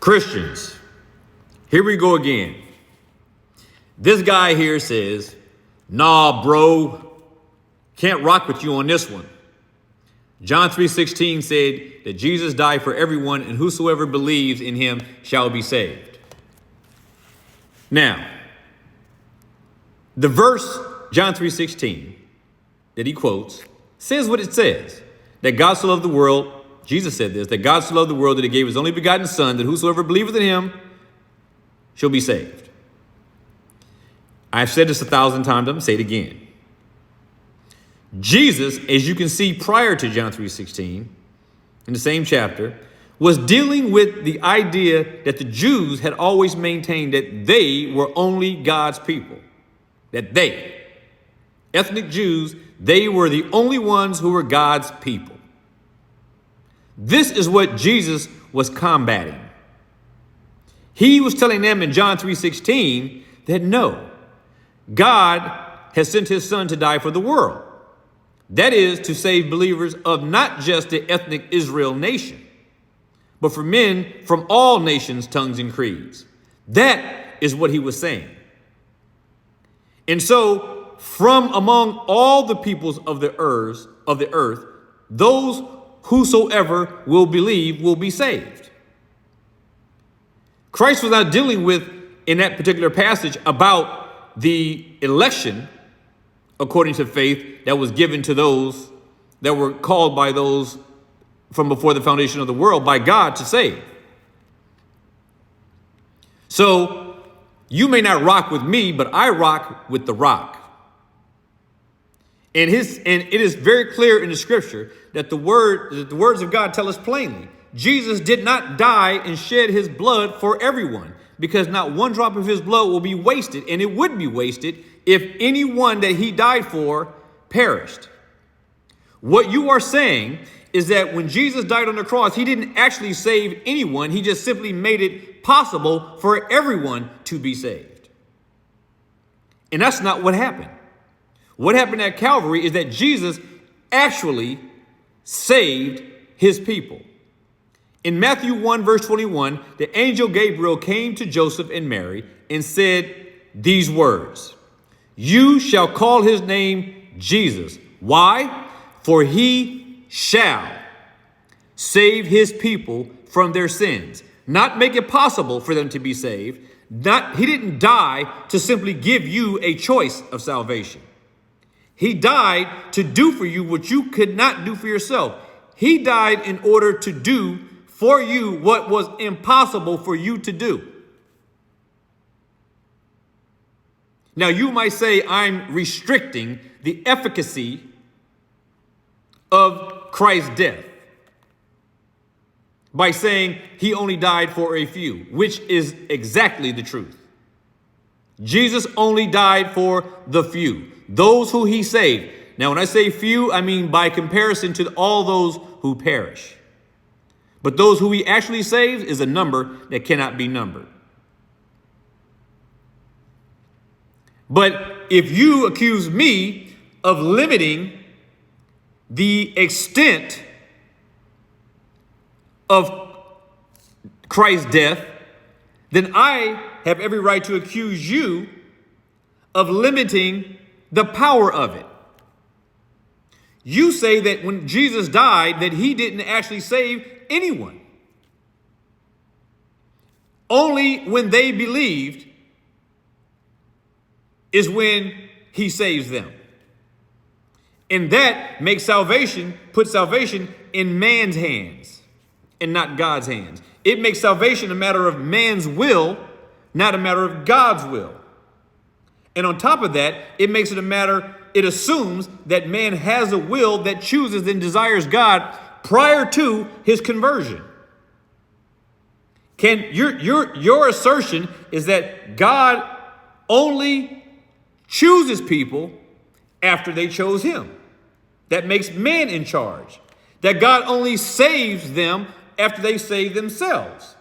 Christians, here we go again. This guy here says, nah, bro, can't rock with you on this one. John 3:16 said that Jesus died for everyone, and whosoever believes in him shall be saved. Now, the verse, John 3:16, that he quotes, says what it says, that God so loved the world, Jesus said this, that God so loved the world that he gave his only begotten son, that whosoever believeth in him shall be saved. I've said this 1,000 times, I'm going to say it again. Jesus, as you can see prior to John 3:16, in the same chapter, was dealing with the idea that the Jews had always maintained that they were only God's people. That they, ethnic Jews, they were the only ones who were God's people. This is what Jesus was combating. He was telling them in John 3:16 that no, God has sent his son to die for the world. That is to save believers of not just the ethnic Israel nation, but for men from all nations, tongues, and creeds. That is what he was saying. And so from among all the peoples of the earth, those whosoever will believe will be saved. Christ was not dealing with, in that particular passage, about the election according to faith that was given to those that were called by those from before the foundation of the world by God to save. So you may not rock with me, but I rock with the rock. And it is very clear in the scripture that the words of God tell us plainly, Jesus did not die and shed his blood for everyone, because not one drop of his blood will be wasted, and it would be wasted if anyone that he died for perished. What you are saying is that when Jesus died on the cross, he didn't actually save anyone. He just simply made it possible for everyone to be saved. And that's not what happened. What happened at Calvary is that Jesus actually saved his people. In Matthew 1, verse 21, the angel Gabriel came to Joseph and Mary and said these words, "You shall call his name Jesus." Why? For he shall save his people from their sins. Not make it possible for them to be saved. He didn't die to simply give you a choice of salvation. He died to do for you what you could not do for yourself. He died in order to do for you what was impossible for you to do. Now, you might say I'm restricting the efficacy of Christ's death by saying he only died for a few, which is exactly the truth. Jesus only died for the few, those who he saved. Now, when I say few, I mean by comparison to all those who perish. But those who he actually saves is a number that cannot be numbered. But if you accuse me of limiting the extent of Christ's death, then I have every right to accuse you of limiting the power of it. You say that when Jesus died, that he didn't actually save anyone. Only when they believed is when he saves them. And that makes puts salvation in man's hands and not God's hands. It makes salvation a matter of man's will, not a matter of God's will. And on top of that, it assumes that man has a will that chooses and desires God prior to his conversion. Your assertion is that God only chooses people after they chose him. That makes man in charge. That God only saves them after they save themselves.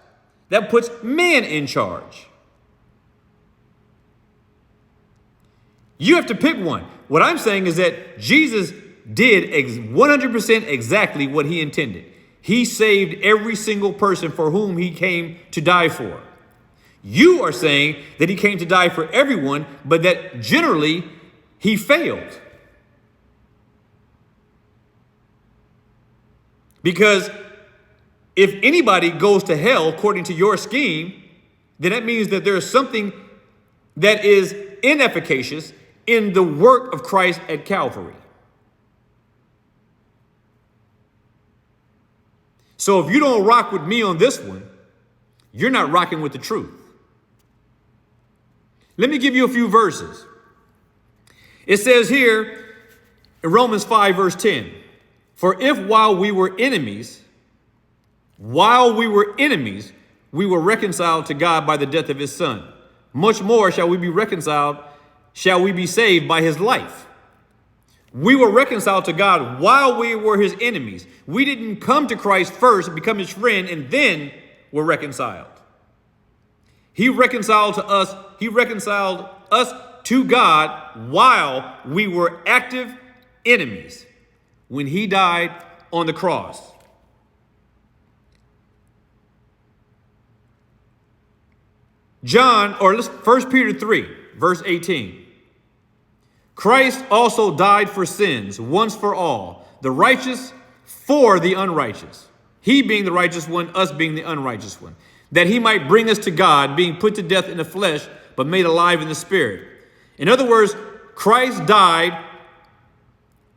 That puts man in charge. You have to pick one. What I'm saying is that Jesus did 100% exactly what he intended. He saved every single person for whom he came to die for. You are saying that he came to die for everyone, but that generally he failed. Because if anybody goes to hell according to your scheme, then that means that there is something that is inefficacious in the work of Christ at Calvary. So if you don't rock with me on this one, you're not rocking with the truth. Let me give you a few verses. It says here in Romans 5, verse 10, for if while we were enemies, we were reconciled to God by the death of his son, much more shall we be saved by his life. We were reconciled to God while we were his enemies. We didn't come to Christ first, become his friend, and then were reconciled. He reconciled us to God while we were active enemies when he died on the cross. First Peter 3, verse 18. Christ also died for sins once for all, the righteous for the unrighteous. He being the righteous one, us being the unrighteous one, that he might bring us to God, being put to death in the flesh, but made alive in the spirit. In other words, Christ died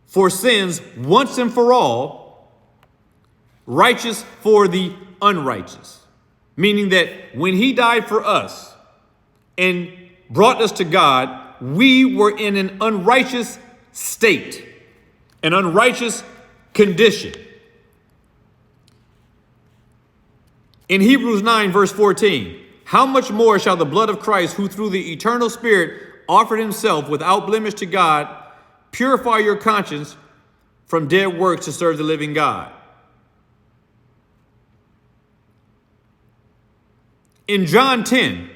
for sins once and for all, righteous for the unrighteous. Meaning that when he died for us and brought us to God, we were in an unrighteous state, an unrighteous condition. In Hebrews 9, verse 14, how much more shall the blood of Christ, who through the eternal Spirit offered himself without blemish to God, purify your conscience from dead works to serve the living God? In John 10,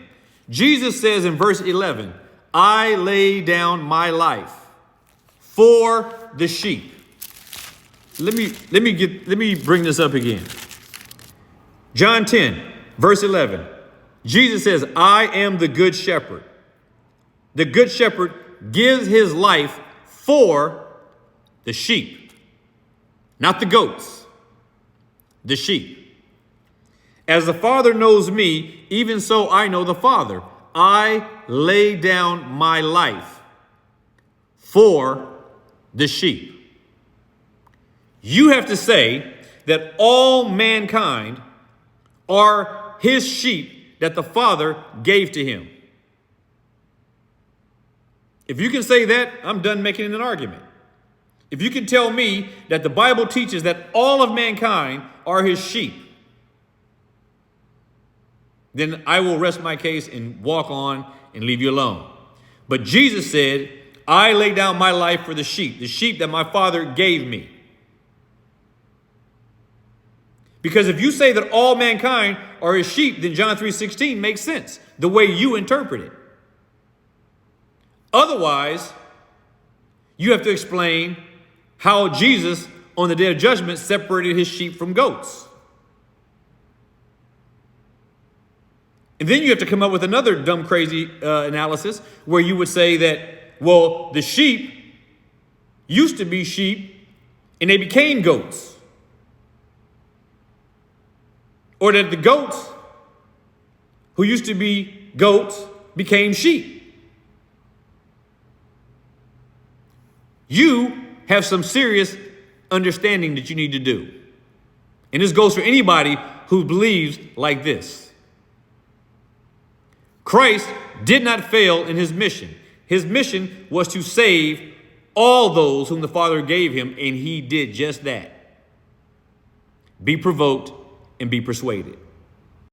Jesus says in verse 11, I lay down my life for the sheep. Let me bring this up again. John 10, verse 11. Jesus says, I am the good shepherd. The good shepherd gives his life for the sheep, not the goats, the sheep. As the Father knows me, even so I know the Father. I lay down my life for the sheep. You have to say that all mankind are his sheep that the Father gave to him. If you can say that, I'm done making an argument. If you can tell me that the Bible teaches that all of mankind are his sheep, then I will rest my case and walk on and leave you alone. But Jesus said, I lay down my life for the sheep that my Father gave me. Because if you say that all mankind are his sheep, then John 3:16 makes sense, the way you interpret it. Otherwise, you have to explain how Jesus, on the day of judgment, separated his sheep from goats. And then you have to come up with another dumb, crazy analysis where you would say that, well, the sheep used to be sheep and they became goats. Or that the goats who used to be goats became sheep. You have some serious understanding that you need to do. And this goes for anybody who believes like this. Christ did not fail in his mission. His mission was to save all those whom the Father gave him, and he did just that. Be provoked and be persuaded.